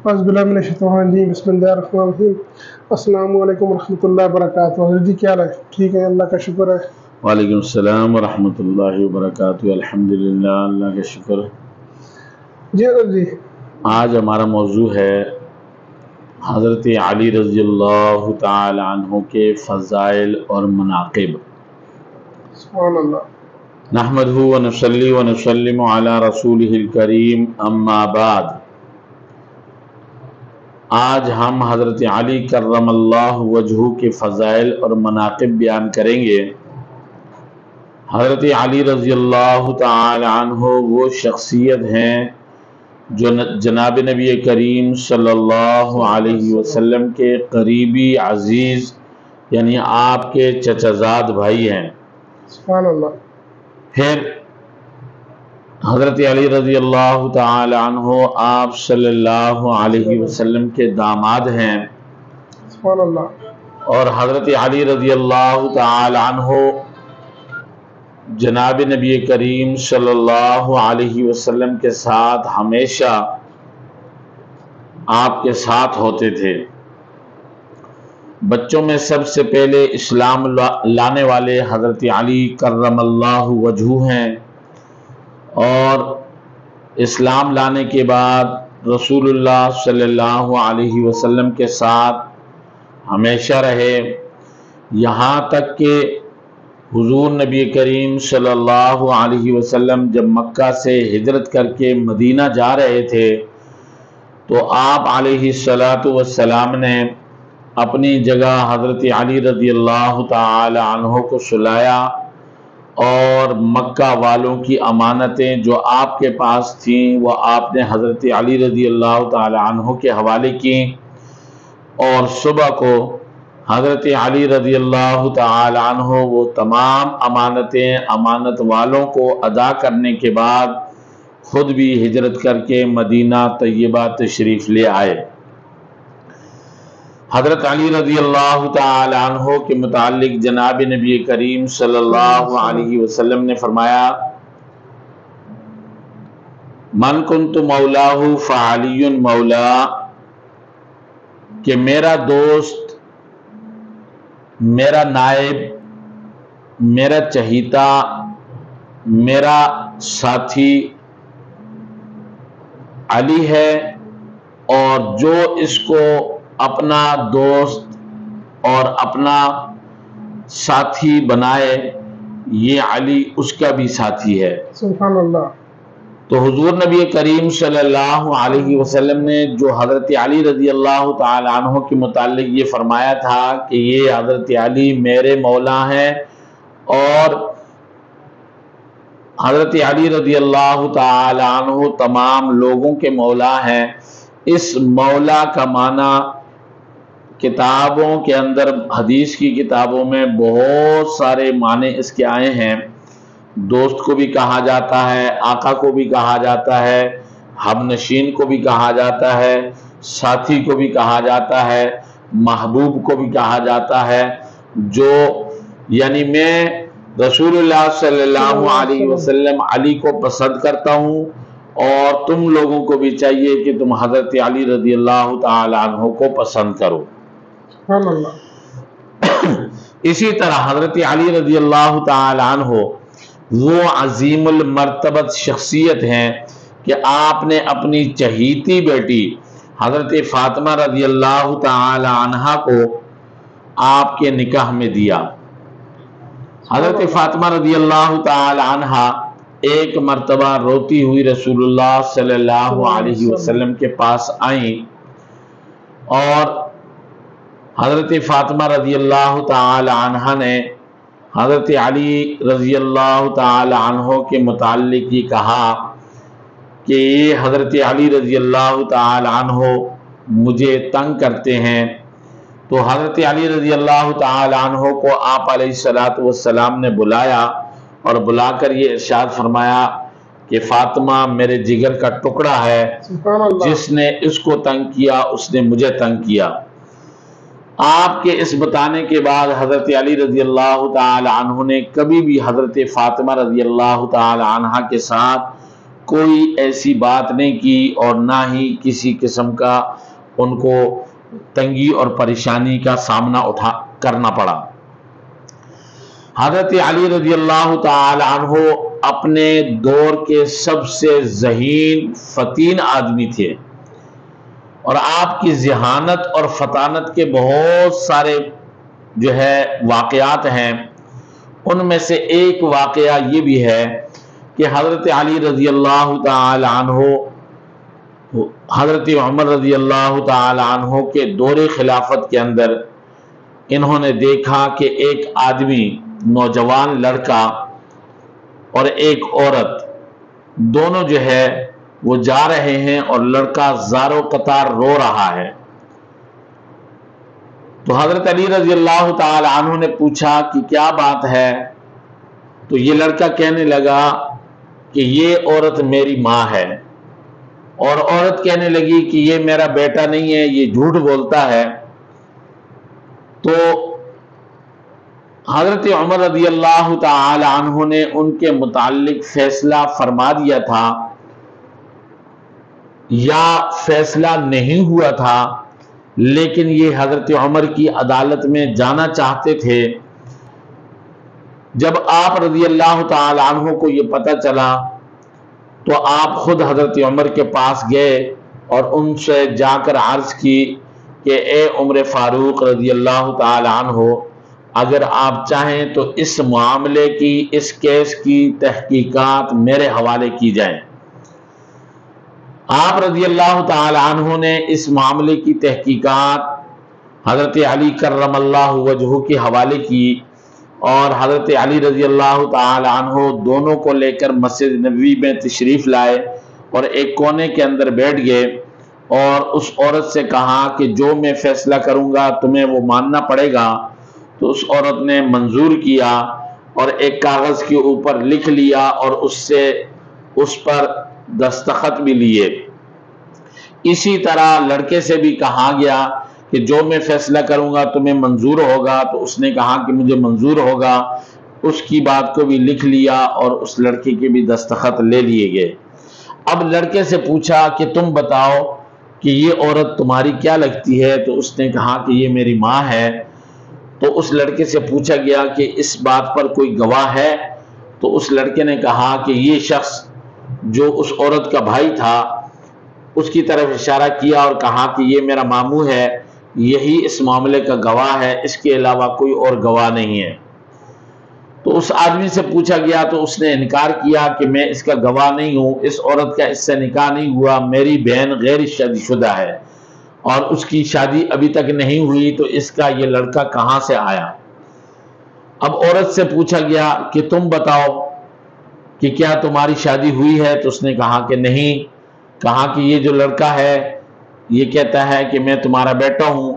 اعوذ باللہ من الشیطان الرجیم، بسم اللہ الرحمن الرحیم۔ السلام علیکم ورحمۃ اللہ وبرکاتہ۔ حضرت جی کیا حال ہے؟ ٹھیک ہے، اللہ کا شکر ہے۔ وعلیکم السلام ورحمۃ اللہ وبرکاتہ۔ الحمدللہ، اللہ کا شکر۔ جی حضرت جی، آج ہمارا موضوع ہے حضرت علی رضی اللہ تعالی عنہ کے فضائل اور مناقب۔ سبحان اللہ۔ نحمدہ ونصلی ونسلم علی رسولہ الکریم، اما بعد۔ آج ہم حضرت علی کرم اللہ وجہہ کے فضائل اور مناقب بیان کریں گے۔ حضرت علی رضی اللہ تعالی عنہ وہ شخصیت ہیں جو جناب نبی کریم صلی اللہ علیہ وسلم کے قریبی عزیز، یعنی آپ کے چچا زاد بھائی ہیں۔ سبحان اللہ۔ پھر حضرت علی رضی اللہ تعالی عنہ آپ صلی اللہ علیہ وسلم کے داماد ہیں، سبحان اللہ۔ اور حضرت علی رضی اللہ تعالی عنہ جناب نبی کریم صلی اللہ علیہ وسلم کے ساتھ ہمیشہ آپ کے ساتھ ہوتے تھے۔ بچوں میں سب سے پہلے اسلام لانے والے حضرت علی کرم اللہ وجہہ ہیں، اور اسلام لانے کے بعد رسول اللہ صلی اللہ علیہ وسلم کے ساتھ ہمیشہ رہے، یہاں تک کہ حضور نبی کریم صلی اللہ علیہ وسلم جب مکہ سے ہجرت کر کے مدینہ جا رہے تھے تو آپ علیہ السلام نے اپنی جگہ حضرت علی رضی اللہ تعالی عنہ کو سلایا، اور مکہ والوں کی امانتیں جو آپ کے پاس تھیں وہ آپ نے حضرت علی رضی اللہ تعالی عنہ کے حوالے کی، اور صبح کو حضرت علی رضی اللہ تعالی عنہ وہ تمام امانتیں امانت والوں کو ادا کرنے کے بعد خود بھی ہجرت کر کے مدینہ طیبہ تشریف لے آئے۔ حضرت علی رضی اللہ تعالی عنہ کے متعلق جناب نبی کریم صلی اللہ علیہ وسلم نے فرمایا، من کنت مولاہ فعلی مولا، کہ میرا دوست، میرا نائب، میرا چہیتا، میرا ساتھی علی ہے، اور جو اس کو اپنا دوست اور اپنا ساتھی بنائے یہ علی اس کا بھی ساتھی ہے۔ سبحان اللہ۔ تو حضور نبی کریم صلی اللہ علیہ وسلم نے جو حضرت علی رضی اللہ تعالی عنہ کے متعلق یہ فرمایا تھا کہ یہ حضرت علی میرے مولا ہیں، اور حضرت علی رضی اللہ تعالی عنہ تمام لوگوں کے مولا ہیں، اس مولا کا معنی کتابوں کے اندر، حدیث کی کتابوں میں بہت سارے معنی اس کے آئے ہیں۔ دوست کو بھی کہا جاتا ہے، آقا کو بھی کہا جاتا ہے، ہم نشین کو بھی کہا جاتا ہے، ساتھی کو بھی کہا جاتا ہے، محبوب کو بھی کہا جاتا ہے۔ جو یعنی میں رسول اللہ صلی اللہ علیہ وسلم علی کو پسند کرتا ہوں، اور تم لوگوں کو بھی چاہیے کہ تم حضرت علی رضی اللہ تعالی عنہ کو پسند کرو۔ سبحان اللہ۔ اسی طرح حضرت علی رضی اللہ تعالی عنہ وہ عظیم المرتبت شخصیت ہیں کہ آپ نے اپنی چہیتی بیٹی حضرت فاطمہ رضی اللہ تعالی عنہ کو آپ کے نکاح میں دیا۔ حضرت فاطمہ رضی اللہ تعالی عنہ ایک مرتبہ روتی ہوئی رسول اللہ صلی اللہ علیہ وسلم کے پاس آئیں، اور حضرت فاطمہ رضی اللہ تعالی عنہ نے حضرت علی رضی اللہ تعالی عنہ کے متعلق یہ کہا کہ یہ حضرت علی رضی اللہ تعالی عنہ مجھے تنگ کرتے ہیں۔ تو حضرت علی رضی اللہ تعالی عنہ کو آپ علیہ السلام نے بلایا، اور بلا کر یہ ارشاد فرمایا کہ فاطمہ میرے جگر کا ٹکڑا ہے، جس نے اس کو تنگ کیا اس نے مجھے تنگ کیا۔ آپ کے اس بتانے کے بعد حضرت علی رضی اللہ تعالی عنہ نے کبھی بھی حضرت فاطمہ رضی اللہ تعالی عنہ کے ساتھ کوئی ایسی بات نہیں کی اور نہ ہی کسی قسم کا ان کو تنگی اور پریشانی کا سامنا کرنا پڑا۔ حضرت علی رضی اللہ تعالی عنہ اپنے دور کے سب سے ذہین فتین آدمی تھے، اور آپ کی ذہانت اور فطانت کے بہت سارے جو ہے واقعات ہیں۔ ان میں سے ایک واقعہ یہ بھی ہے کہ حضرت علی رضی اللہ تعالی عنہ حضرت عمر رضی اللہ تعالی عنہ کے دور خلافت کے اندر انہوں نے دیکھا کہ ایک آدمی، نوجوان لڑکا اور ایک عورت، دونوں جو ہے وہ جا رہے ہیں اور لڑکا زار و قطار رو رہا ہے۔ تو حضرت علی رضی اللہ تعالی عنہ نے پوچھا کہ کیا بات ہے؟ تو یہ لڑکا کہنے لگا کہ یہ عورت میری ماں ہے، اور عورت کہنے لگی کہ یہ میرا بیٹا نہیں ہے، یہ جھوٹ بولتا ہے۔ تو حضرت عمر رضی اللہ تعالی عنہ نے ان کے متعلق فیصلہ فرما دیا تھا، یا فیصلہ نہیں ہوا تھا، لیکن یہ حضرت عمر کی عدالت میں جانا چاہتے تھے۔ جب آپ رضی اللہ تعالی عنہ کو یہ پتہ چلا تو آپ خود حضرت عمر کے پاس گئے اور ان سے جا کر عرض کی کہ اے عمر فاروق رضی اللہ تعالی عنہ، اگر آپ چاہیں تو اس معاملے کی، اس کیس کی تحقیقات میرے حوالے کی جائیں۔ آپ رضی اللہ تعالی عنہ نے اس معاملے کی تحقیقات حضرت علی کرم اللہ وجہہ کے حوالے کی، اور حضرت علی رضی اللہ تعالی عنہ دونوں کو لے کر مسجد نبوی میں تشریف لائے اور ایک کونے کے اندر بیٹھ گئے، اور اس عورت سے کہا کہ جو میں فیصلہ کروں گا تمہیں وہ ماننا پڑے گا۔ تو اس عورت نے منظور کیا اور ایک کاغذ کے اوپر لکھ لیا اور اس پر دستخط بھی لیے۔ اسی طرح لڑکے سے بھی کہا گیا کہ جو میں فیصلہ کروں گا تمہیں منظور ہوگا، تو اس نے کہا کہ مجھے منظور ہوگا، اس کی بات کو بھی لکھ لیا اور اس لڑکے کے بھی دستخط لے لیے گئے۔ اب لڑکے سے پوچھا کہ تم بتاؤ کہ یہ عورت تمہاری کیا لگتی ہے؟ تو اس نے کہا کہ یہ میری ماں ہے۔ تو اس لڑکے سے پوچھا گیا کہ اس بات پر کوئی گواہ ہے؟ تو اس لڑکے نے کہا کہ یہ شخص جو اس عورت کا بھائی تھا، اس کی طرف اشارہ کیا اور کہا کہ یہ میرا ماموں ہے، یہی اس معاملے کا گواہ ہے، اس کے علاوہ کوئی اور گواہ نہیں ہے۔ تو اس آدمی سے پوچھا گیا تو اس نے انکار کیا کہ میں اس کا گواہ نہیں ہوں، اس عورت کا اس سے نکاح نہیں ہوا، میری بہن غیر شادی شدہ ہے اور اس کی شادی ابھی تک نہیں ہوئی، تو اس کا یہ لڑکا کہاں سے آیا؟ اب عورت سے پوچھا گیا کہ تم بتاؤ کہ کیا تمہاری شادی ہوئی ہے؟ تو اس نے کہا کہ نہیں۔ کہا کہ یہ جو لڑکا ہے یہ کہتا ہے کہ میں تمہارا بیٹا ہوں،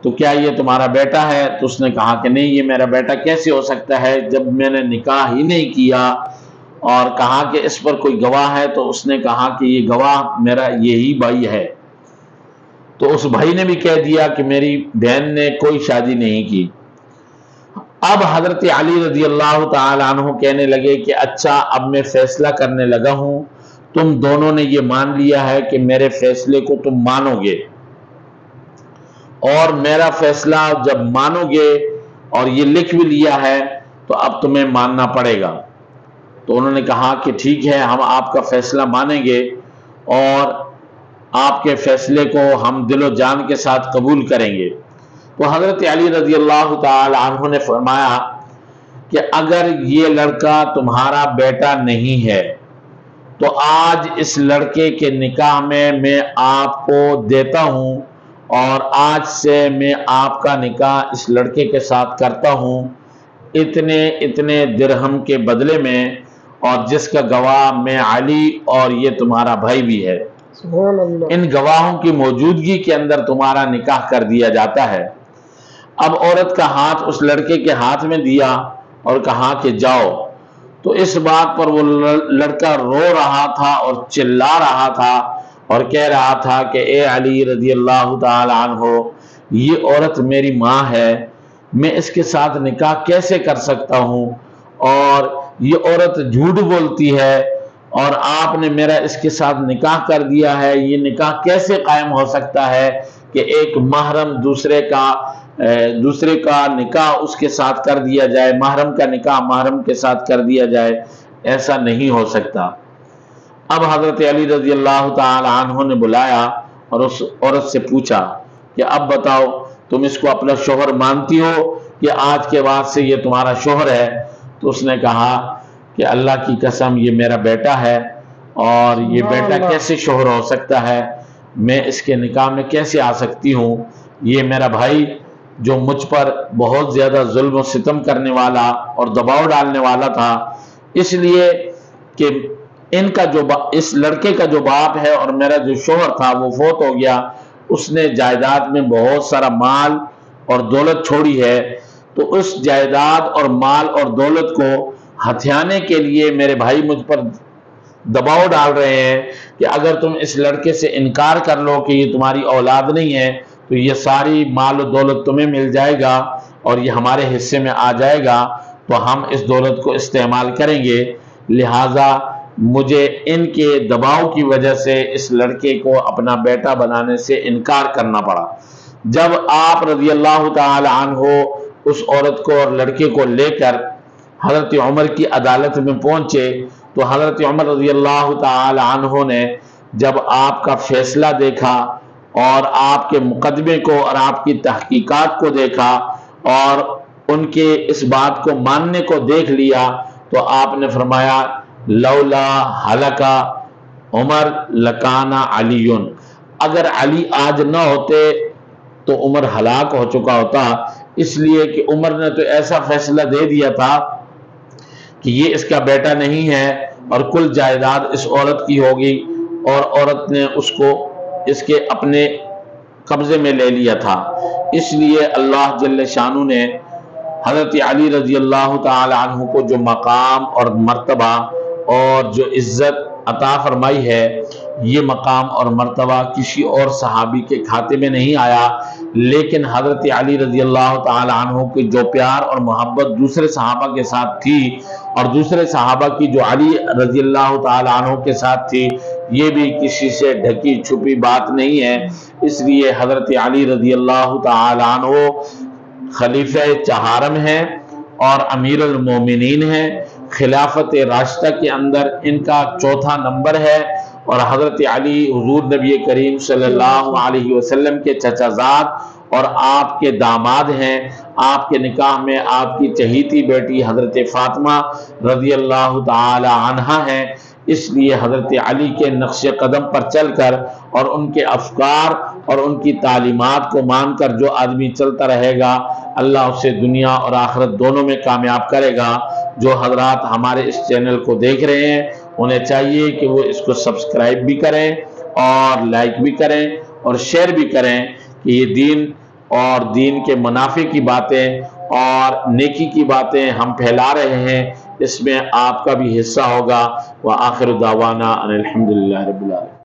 تو کیا یہ تمہارا بیٹا ہے؟ تو اس نے کہا کہ نہیں، یہ میرا بیٹا کیسے ہو سکتا ہے جب میں نے نکاح ہی نہیں کیا؟ اور کہا کہ اس پر کوئی گواہ ہے؟ تو اس نے کہا کہ یہ گواہ میرا یہی بھائی ہے۔ تو اس بھائی نے بھی کہہ دیا کہ میری بہن نے کوئی شادی نہیں کی۔ اب حضرت علی رضی اللہ تعالی عنہ کہنے لگے کہ اچھا، اب میں فیصلہ کرنے لگا ہوں، تم دونوں نے یہ مان لیا ہے کہ میرے فیصلے کو تم مانو گے، اور میرا فیصلہ جب مانو گے اور یہ لکھ بھی لیا ہے تو اب تمہیں ماننا پڑے گا۔ تو انہوں نے کہا کہ ٹھیک ہے، ہم آپ کا فیصلہ مانیں گے اور آپ کے فیصلے کو ہم دل و جان کے ساتھ قبول کریں گے۔ تو حضرت علی رضی اللہ تعالی عنہ نے فرمایا کہ اگر یہ لڑکا تمہارا بیٹا نہیں ہے تو آج اس لڑکے کے نکاح میں آپ کو دیتا ہوں، اور آج سے میں آپ کا نکاح اس لڑکے کے ساتھ کرتا ہوں اتنے درہم کے بدلے میں، اور جس کا گواہ میں علی اور یہ تمہارا بھائی بھی ہے۔ سبحان اللہ۔ ان گواہوں کی موجودگی کے اندر تمہارا نکاح کر دیا جاتا ہے۔ اب عورت کا ہاتھ اس لڑکے کے ہاتھ میں دیا اور کہا کہ جاؤ۔ تو اس بات پر وہ لڑکا رو رہا تھا اور چلا رہا تھا اور کہہ رہا تھا کہ اے علی رضی اللہ تعالی عنہ، یہ عورت میری ماں ہے، میں اس کے ساتھ نکاح کیسے کر سکتا ہوں؟ اور یہ عورت جھوٹ بولتی ہے اور آپ نے میرا اس کے ساتھ نکاح کر دیا ہے، یہ نکاح کیسے قائم ہو سکتا ہے کہ ایک محرم دوسرے کا نکاح اس کے ساتھ کر دیا جائے، محرم کا نکاح محرم کے ساتھ کر دیا جائے، ایسا نہیں ہو سکتا۔ اب حضرت علی رضی اللہ تعالی عنہ نے بلایا اور اس عورت سے پوچھا کہ اب بتاؤ تم اس کو اپنا شوہر مانتی ہو کہ آج کے بعد سے یہ تمہارا شوہر ہے؟ تو اس نے کہا کہ اللہ کی قسم یہ میرا بیٹا ہے، اور یہ بیٹا کیسے شوہر ہو سکتا ہے؟ میں اس کے نکاح میں کیسے آ سکتی ہوں؟ یہ میرا بھائی جو مجھ پر بہت زیادہ ظلم و ستم کرنے والا اور دباؤ ڈالنے والا تھا، اس لیے کہ اس لڑکے کا جو باپ ہے اور میرا جو شوہر تھا وہ فوت ہو گیا، اس نے جائیداد میں بہت سارا مال اور دولت چھوڑی ہے، تو اس جائیداد اور مال اور دولت کو ہتھیانے کے لیے میرے بھائی مجھ پر دباؤ ڈال رہے ہیں کہ اگر تم اس لڑکے سے انکار کر لو کہ یہ تمہاری اولاد نہیں ہے تو یہ ساری مال و دولت تمہیں مل جائے گا اور یہ ہمارے حصے میں آ جائے گا، تو ہم اس دولت کو استعمال کریں گے۔ لہٰذا مجھے ان کے دباؤ کی وجہ سے اس لڑکے کو اپنا بیٹا بنانے سے انکار کرنا پڑا۔ جب آپ رضی اللہ تعالی عنہ اس عورت کو اور لڑکے کو لے کر حضرت عمر کی عدالت میں پہنچے تو حضرت عمر رضی اللہ تعالی عنہ نے جب آپ کا فیصلہ دیکھا اور آپ کے مقدمے کو اور آپ کی تحقیقات کو دیکھا اور ان کے اس بات کو ماننے کو دیکھ لیا، تو آپ نے فرمایا لولا ہلکا عمر لکانا علی، اگر علی آج نہ ہوتے تو عمر ہلاک ہو چکا ہوتا، اس لیے کہ عمر نے تو ایسا فیصلہ دے دیا تھا کہ یہ اس کا بیٹا نہیں ہے اور کل جائیداد اس عورت کی ہوگی، اور عورت نے اس کو اس کے اپنے قبضے میں لے لیا تھا۔ اس لیے اللہ جل شانہ نے حضرت علی رضی اللہ تعالی عنہ کو جو مقام اور مرتبہ اور جو عزت عطا فرمائی ہے، یہ مقام اور مرتبہ کسی اور صحابی کے کھاتے میں نہیں آیا، لیکن حضرت علی رضی اللہ تعالی عنہ کی جو پیار اور محبت دوسرے صحابہ کے ساتھ تھی اور دوسرے صحابہ کی جو علی رضی اللہ تعالی عنہ کے ساتھ تھی، یہ بھی کسی سے ڈھکی چھپی بات نہیں ہے۔ اس لیے حضرت علی رضی اللہ تعالی عنہ خلیفہ چہارم ہیں اور امیر المومنین ہیں، خلافت راشدہ کے اندر ان کا چوتھا نمبر ہے، اور حضرت علی حضور نبی کریم صلی اللہ علیہ وسلم کے چچا زاد اور آپ کے داماد ہیں۔ آپ کے نکاح میں آپ کی چہیتی بیٹی حضرت فاطمہ رضی اللہ تعالی عنہا ہیں۔ اس لیے حضرت علی کے نقش قدم پر چل کر اور ان کے افکار اور ان کی تعلیمات کو مان کر جو آدمی چلتا رہے گا، اللہ اسے دنیا اور آخرت دونوں میں کامیاب کرے گا۔ جو حضرات ہمارے اس چینل کو دیکھ رہے ہیں انہیں چاہیے کہ وہ اس کو سبسکرائب بھی کریں اور لائک بھی کریں اور شیئر بھی کریں کہ یہ دین اور دین کے منافع کی باتیں اور نیکی کی باتیں ہم پھیلا رہے ہیں، اس میں آپ کا بھی حصہ ہوگا۔ وآخر دعوانا ان الحمدللہ رب العالمین۔